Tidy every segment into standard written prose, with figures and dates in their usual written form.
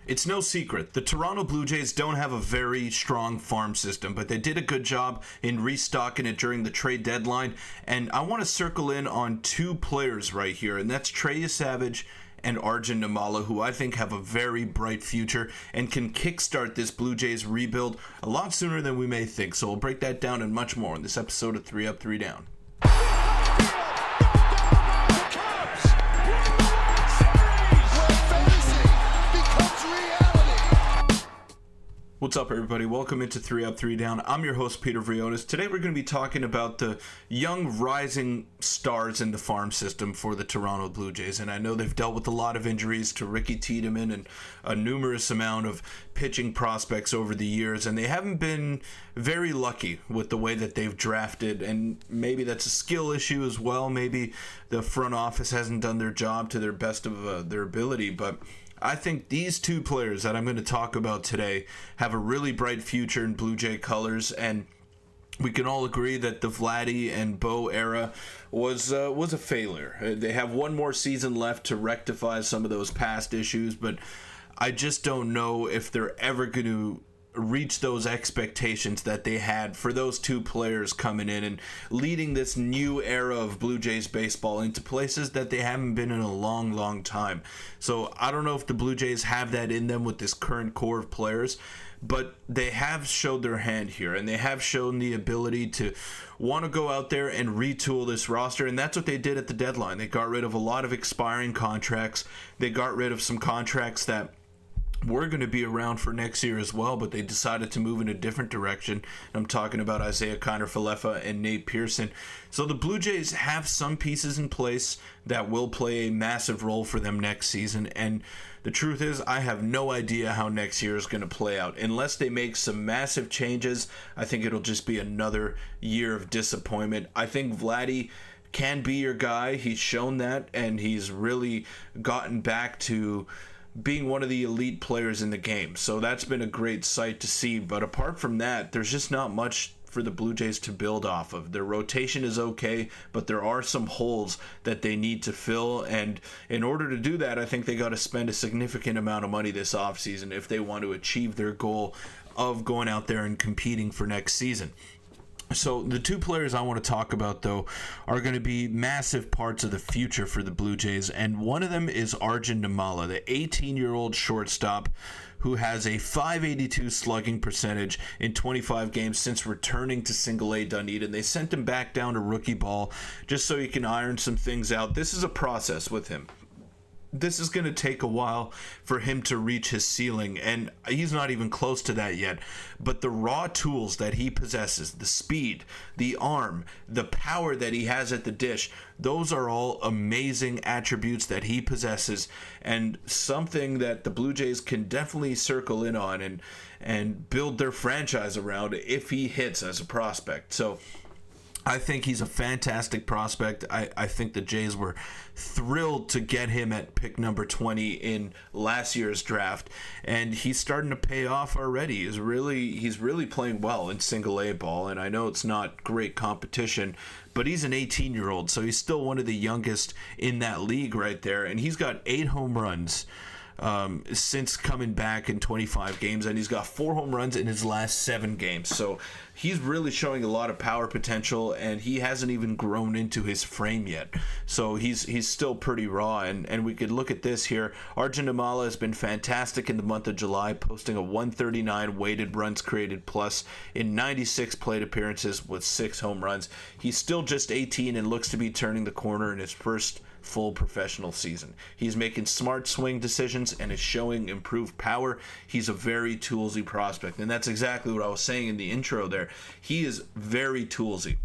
It's no secret, the Toronto Blue Jays don't have a very strong farm system, but they did a good job in restocking it during the trade deadline. And I want to circle in on two players right here, and that's Trey Yesavage and Arjun Nimmala, who I think have a very bright future and can kickstart this Blue Jays rebuild a lot sooner than we may think. So we'll break that down and much more in this episode of 3 Up, 3 Down. What's up, everybody? Welcome into 3 Up, 3 Down. I'm your host, Peter Vryonis. Today we're going to be talking about the young rising stars in the farm system for the Toronto Blue Jays. And I know they've dealt with a lot of injuries to Ricky Tiedemann and a numerous amount of pitching prospects over the years. And they haven't been very lucky with the way that they've drafted. And maybe that's a skill issue as well. Maybe the front office hasn't done their job to their best of their ability. But I think these two players that I'm going to talk about today have a really bright future in Blue Jay colors, and we can all agree that the Vladdy and Bo era was a failure. They have one more season left to rectify some of those past issues, but I just don't know if they're ever going to reach those expectations that they had for those two players coming in and leading this new era of Blue Jays baseball into places that they haven't been in a long time. So I don't know if the Blue Jays have that in them with this current core of players, but they have showed their hand here, and they have shown the ability to want to go out there and retool this roster, and that's what they did at the deadline. They got rid of a lot of expiring contracts. They got rid of some contracts that we're going to be around for next year as well, but they decided to move in a different direction. I'm talking about Isaiah Kiner-Falefa and Nate Pearson. So the Blue Jays have some pieces in place that will play a massive role for them next season, and the truth is, I have no idea how next year is going to play out. Unless they make some massive changes, I think it'll just be another year of disappointment. I think Vladdy can be your guy. He's shown that, and he's really gotten back to being one of the elite players in the game. So that's been a great sight to see. But apart from that, there's just not much for the Blue Jays to build off of. Their rotation is okay, but there are some holes that they need to fill. And in order to do that, I think they got to spend a significant amount of money this offseason if they want to achieve their goal of going out there and competing for next season. So the two players I want to talk about, though, are going to be massive parts of the future for the Blue Jays, and one of them is Arjun Nimmala, the 18-year-old shortstop who has a .582 slugging percentage in 25 games since returning to Single-A Dunedin. They sent him back down to rookie ball just so he can iron some things out. This is a process with him. This is going to take a while for him to reach his ceiling, and he's not even close to that yet. But the raw tools that he possesses, the speed, the arm, the power that he has at the dish, those are all amazing attributes that he possesses, and something that the Blue Jays can definitely circle in on and build their franchise around if he hits as a prospect. So I think he's a fantastic prospect. I think the Jays were thrilled to get him at pick number 20 in last year's draft, and he's starting to pay off already. He's really playing well in Single-A ball, and I know it's not great competition, but he's an 18-year-old, so he's still one of the youngest in that league right there, and he's got 8 home runs since coming back in 25 games, and he's got 4 home runs in his last 7 games. So he's really showing a lot of power potential, and he hasn't even grown into his frame yet. So he's still pretty raw, and we could look at this here. Arjun Nimmala has been fantastic in the month of July, posting a 139 weighted runs created plus in 96 plate appearances with 6 home runs. He's still just 18 and looks to be turning the corner in his first full professional season. He's making smart swing decisions and is showing improved power. He's a very toolsy prospect, and that's exactly what I was saying in the intro there. He is very toolsy.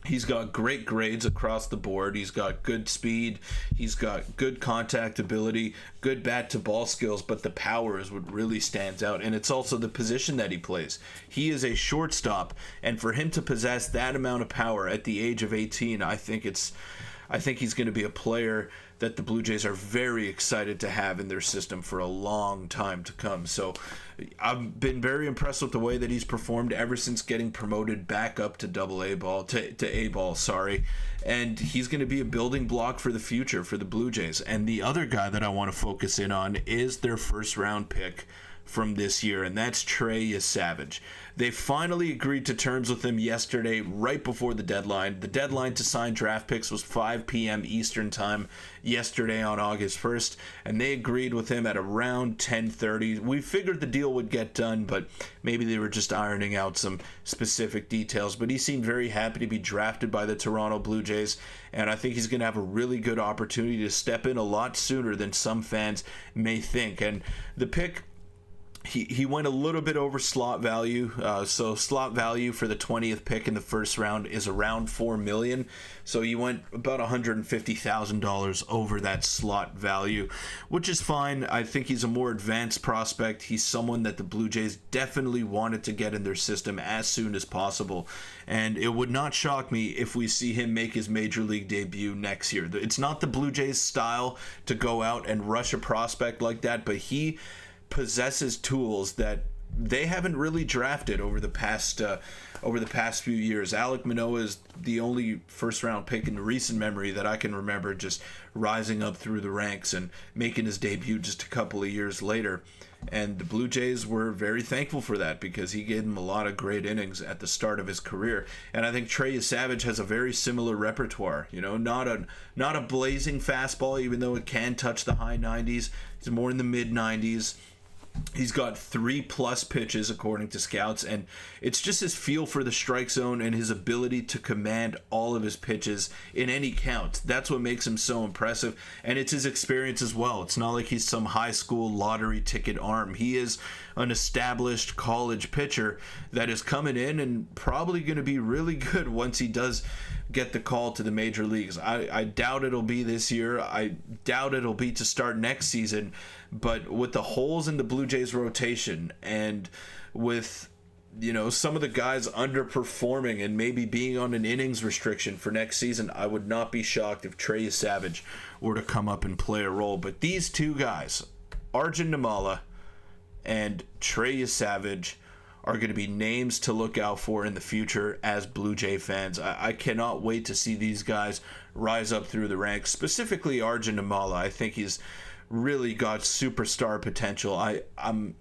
He's got great grades across the board. He's got good speed. He's got good contact ability, good bat to ball skills, but the power is what really stands out. And it's also the position that he plays. He is a shortstop, and for him to possess that amount of power at the age of 18, I think it's I think he's going to be a player that the Blue Jays are very excited to have in their system for a long time to come. So I've been very impressed with the way that he's performed ever since getting promoted back up to A ball, and he's going to be a building block for the future for the Blue Jays. And the other guy that I want to focus in on is their first round pick from this year, and that's Trey Yesavage. They finally agreed to terms with him yesterday, right before the deadline. The deadline to sign draft picks was 5 p.m. Eastern time yesterday on August 1st, and they agreed with him at around 10:30. We figured the deal would get done, but maybe they were just ironing out some specific details. But he seemed very happy to be drafted by the Toronto Blue Jays, and I think he's going to have a really good opportunity to step in a lot sooner than some fans may think. And the pick, He went a little bit over slot value, so slot value for the 20th pick in the first round is around $4 million. So he went about $150,000 over that slot value, which is fine. I think he's a more advanced prospect. He's someone that the Blue Jays definitely wanted to get in their system as soon as possible, and it would not shock me if we see him make his major league debut next year. It's not the Blue Jays' style to go out and rush a prospect like that, but he possesses tools that they haven't really drafted over the past few years. Alek Manoah is the only first round pick in recent memory that I can remember just rising up through the ranks and making his debut just a couple of years later. And the Blue Jays were very thankful for that because he gave them a lot of great innings at the start of his career. And I think Trey Yesavage has a very similar repertoire. Not a blazing fastball, even though it can touch the high 90s. He's more in the mid 90s. He's got 3+ pitches according to scouts, and it's just his feel for the strike zone and his ability to command all of his pitches in any count. That's what makes him so impressive, and it's his experience as well. It's not like he's some high school lottery ticket arm. He is an established college pitcher that is coming in and probably going to be really good once he does get the call to the major leagues. I doubt it'll be this year. I doubt it'll be to start next season. But with the holes in the Blue Jays rotation and with some of the guys underperforming and maybe being on an innings restriction for next season, I would not be shocked if Trey Yesavage were to come up and play a role. But these two guys, Arjun Nimmala and Trey Yesavage, are going to be names to look out for in the future as Blue Jay fans. I cannot wait to see these guys rise up through the ranks, specifically Arjun Nimmala. I think he's really got superstar potential. I'm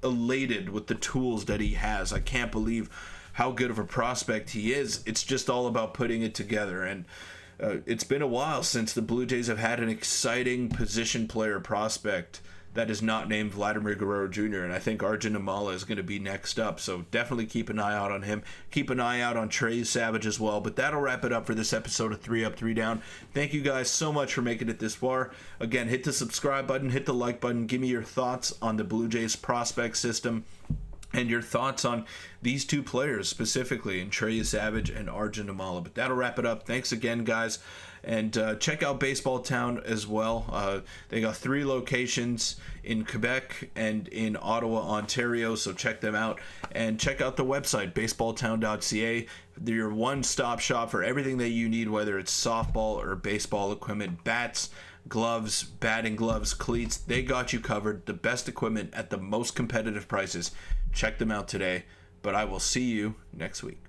elated with the tools that he has. I can't believe how good of a prospect he is. It's just all about putting it together. And it's been a while since the Blue Jays have had an exciting position player prospect that is not named Vladimir Guerrero Jr., and I think Arjun Nimmala is going to be next up, so definitely keep an eye out on him. Keep an eye out on Trey Yesavage as well, but that'll wrap it up for this episode of 3 Up, 3 Down. Thank you guys so much for making it this far. Again, hit the subscribe button, hit the like button, give me your thoughts on the Blue Jays prospect system, and your thoughts on these two players specifically, in Trey Yesavage and Arjun Nimmala. But that'll wrap it up. Thanks again, guys. And check out Baseball Town as well. They got 3 locations in Quebec and in Ottawa, Ontario, so check them out. And check out the website, baseballtown.ca. They're your one-stop shop for everything that you need, whether it's softball or baseball equipment, bats, gloves, batting gloves, cleats. They got you covered. The best equipment at the most competitive prices. Check them out today. But I will see you next week.